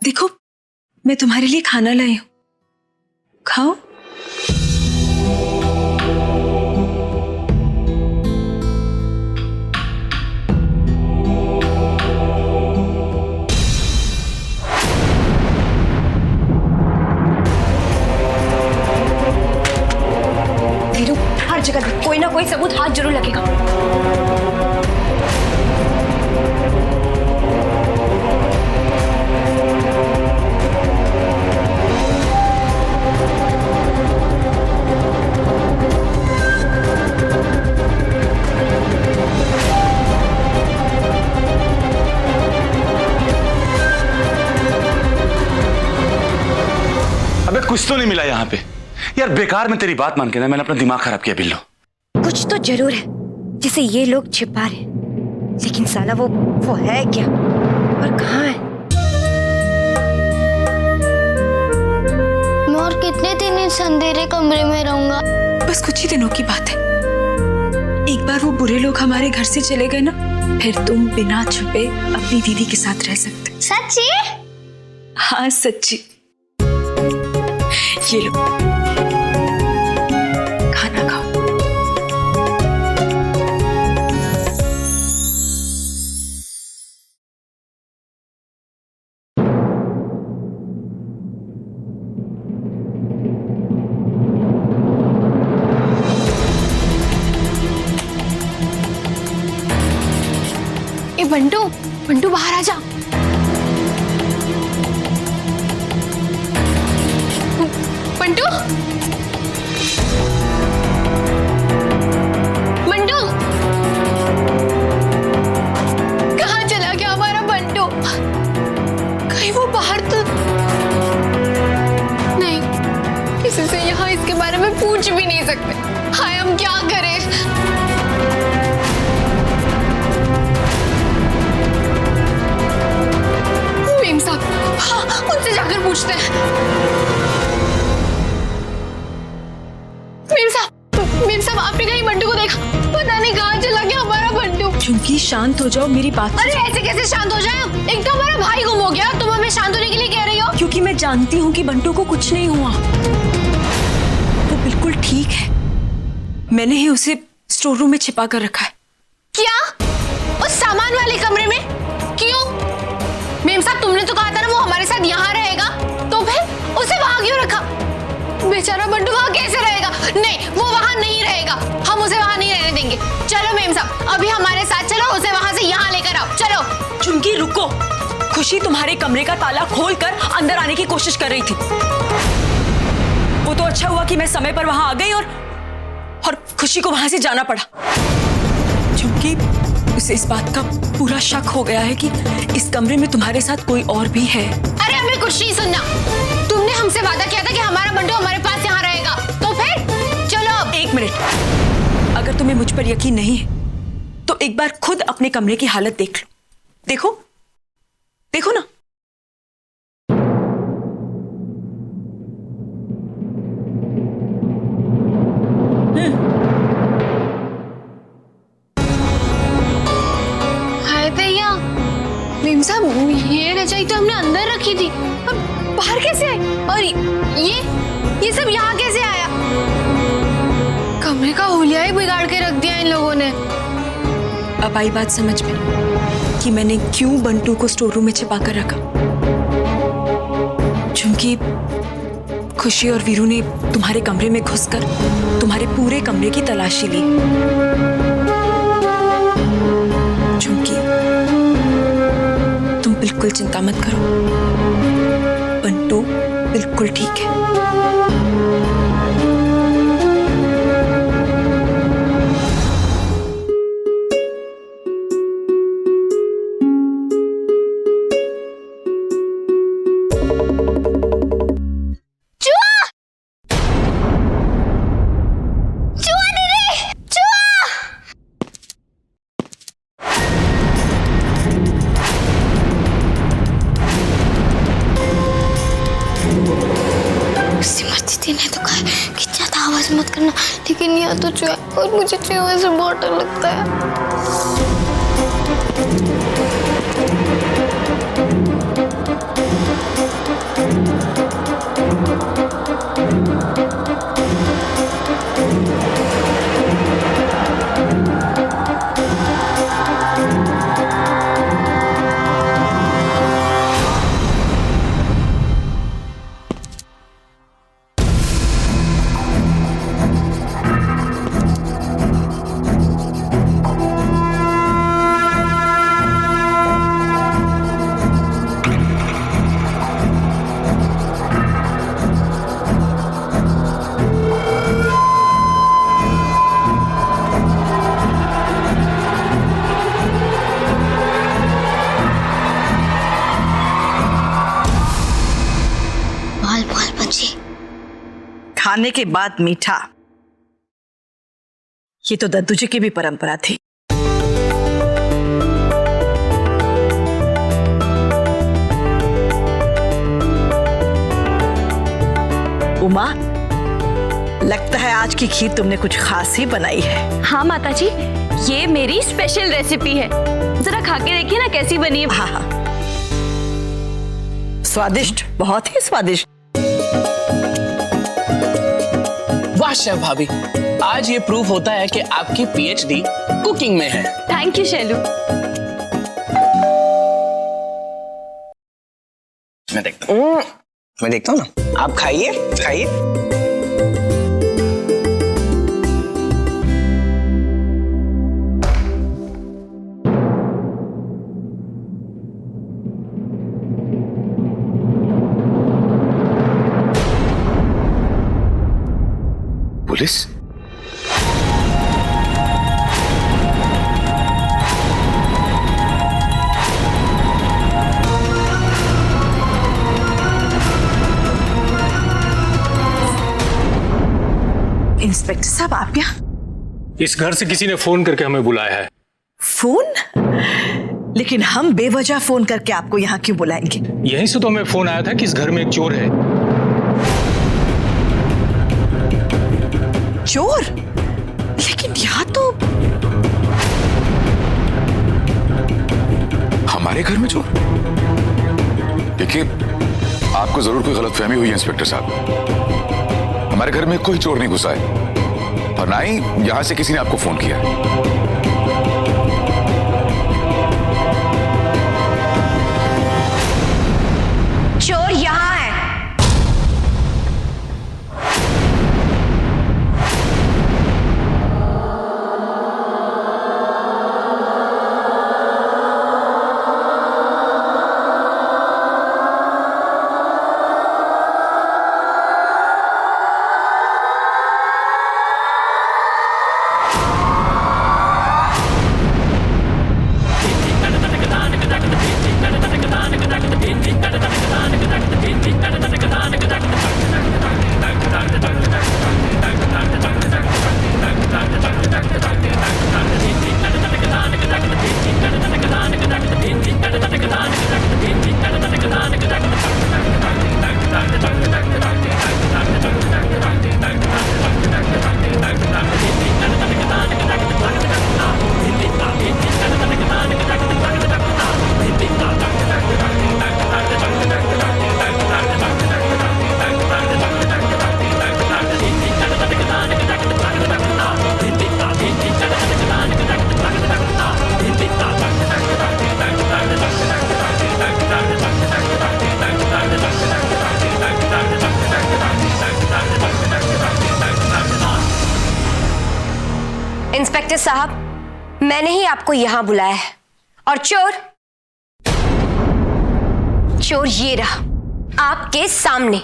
देखो, मैं तुम्हारे लिए खाना लाई हूं, खाओ। वीरू, हर जगह कोई ना कोई सबूत हाथ जरूर लगेगा। अबे कुछ तो नहीं मिला यहाँ पे यार। बेकार में तेरी बात मान के ना मैंने अपना दिमाग खराब किया बिल्लो। कुछ तो जरूर है जिसे ये लोग छिपा रहे, लेकिन साला वो है क्या और कहाँ है? मैं और कितने दिन इस अंधेरे कमरे में रहूंगा? बस कुछ ही दिनों की बात है। एक बार वो बुरे लोग हमारे घर से चले गए ना, फिर तुम बिना छुपे अपनी दीदी के साथ रह सकते। सच्ची? हाँ सच्ची। ये लो, खाना खाओ। ए बंटू, बंटू बाहर आ जा। बंटू, बंटू, कहाँ चला गया हमारा बंटू? कहीं वो बाहर तो नहीं? किसी से यहाँ इसके बारे में पूछ भी नहीं सकते। हाय, हम क्या करें? मेम साहब, हाँ, उनसे जाकर पूछते हैं। मेम साहब, आपने कहीं बंटू को देखा? पता नहीं कहाँ चला गया हमारा बंटू। चुंकी शांत हो जाओ, मेरी बात। अरे ऐसे कैसे शांत हो जाए? एक तो हमारा भाई गुम हो गया, तुम हमें शांत होने के लिए कह रही हो? क्योंकि मैं जानती हूँ कि बंटू को कुछ नहीं हुआ, वो बिल्कुल ठीक है। मैंने ही उसे स्टोर रूम में छिपा कर रखा है। क्या? उस सामान वाले कमरे में? क्यों? मेम साहब, तुमने तो कहा था ना वो हमारे साथ यहाँ रहेगा, तो फिर उसे वहाँ क्यों रखा? बेचारा बंटू वहाँ कैसे रहेगा? नहीं, वो वहाँ नहीं रहेगा, हम उसे वहाँ नहीं रहने देंगे। चलो मेम साहब, अभी हमारे साथ चलो, उसे वहाँ से यहाँ लेकर आओ। चलो। चुंकी रुको, खुशी तुम्हारे कमरे का ताला खोलकर अंदर आने की कोशिश कर रही थी। वो तो अच्छा हुआ कि मैं समय पर वहां आ गई और खुशी को वहां से जाना पड़ा। चुंकी उसे इस बात का पूरा शक हो गया है कि इस कमरे में तुम्हारे साथ कोई और भी है। अरे हमें कुछ नहीं सुनना। तुमने हमसे वादा किया था कि हमारा बंटू हमारे पास यहाँ रहेगा, तो फिर चलो। अब एक मिनट, अगर तुम्हें मुझ पर यकीन नहीं है तो एक बार खुद अपने कमरे की हालत देख लो। देखो, देखो ना। हाय भैया, मेम साहब, ये रजाई तो हमने अंदर रखी थी, अब बाहर कैसे आई? और ये सब यहाँ कैसे आया? कमरे का हुलिया ही बिगाड़ के रख दिया इन लोगों ने। अब आई बात समझ में कि मैंने क्यों बंटू को स्टोर रूम में छिपा कर रखा। क्योंकि खुशी और वीरू ने तुम्हारे कमरे में घुसकर तुम्हारे पूरे कमरे की तलाशी ली। चुंकी, तुम बिल्कुल चिंता मत करो, बंटू बिल्कुल ठीक है। ने तो कहा कि ज्यादा आवाज मत करना, लेकिन यहाँ तो चूहा, और मुझे चूहे से बहुत डर लगता है। के बाद मीठा, ये तो दद्दू जी की भी परंपरा थी। उमा, लगता है आज की खीर तुमने कुछ खास ही बनाई है। हाँ माता जी, ये मेरी स्पेशल रेसिपी है। जरा खा के देखिए ना कैसी बनी है। हाँ हाँ, स्वादिष्ट, बहुत ही स्वादिष्ट। वाह शेफ भाभी, आज ये प्रूफ होता है कि आपकी पीएचडी कुकिंग में है। Thank you Shailu. मैं देखता हूँ ना, आप खाइए खाइए। पुलिस? इंस्पेक्टर साहब, आप यहाँ? इस घर से किसी ने फोन करके हमें बुलाया है। फोन? लेकिन हम बेवजह फोन करके आपको यहाँ क्यों बुलाएंगे? यहीं से तो हमें फोन आया था कि इस घर में एक चोर है। चोर? लेकिन यहाँ तो हमारे घर में चोर? देखिए, आपको जरूर कोई गलतफहमी हुई है इंस्पेक्टर साहब। हमारे घर में कोई चोर नहीं घुसा है और ना ही यहां से किसी ने आपको फोन किया है। चोर यहाँ है। इंस्पेक्टर साहब, मैंने ही आपको यहां बुलाया है। और चोर ये रहा, आपके सामने।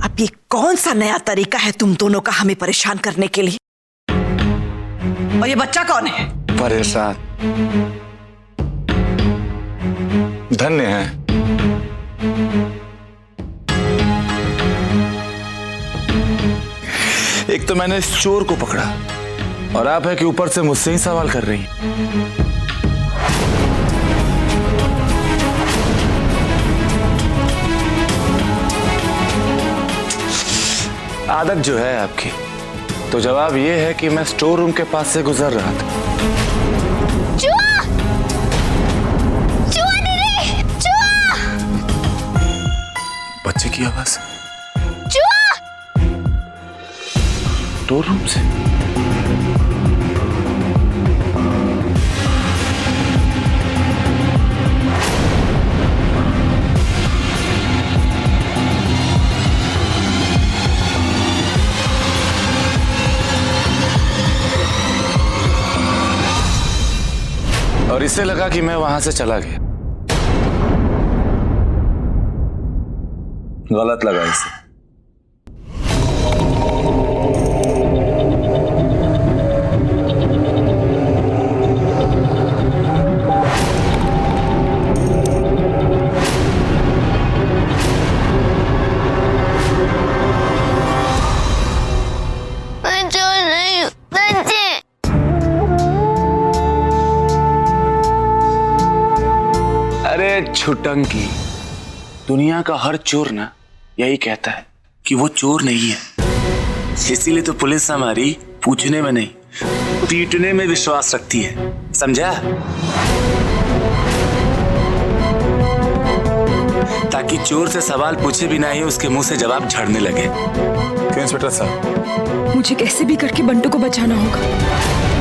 अब ये कौन सा नया तरीका है तुम दोनों का हमें परेशान करने के लिए? और ये बच्चा कौन है? परेशान धन्य है। एक तो मैंने इस चोर को पकड़ा और आप है कि ऊपर से मुझसे ही सवाल कर रही हैं। आदत जो है आपकी, तो जवाब ये है कि मैं स्टोर रूम के पास से गुजर रहा था। चुआ! चुआ दीदी! चुआ! बच्चे की आवाज चुआ! स्टोर रूम से। और इसे लगा कि मैं वहां से चला गया। गलत लगा इसे। अरे छुटंकी, दुनिया का हर चोर ना यही कहता है कि वो चोर नहीं है। इसीलिए तो पुलिस हमारी पूछने में नहीं, पीटने में विश्वास रखती है, समझा? ताकि चोर से सवाल पूछे बिना ही उसके मुंह से जवाब झड़ने लगे। क्यों इंस्पेक्टर साहब? मुझे कैसे भी करके बंटू को बचाना होगा।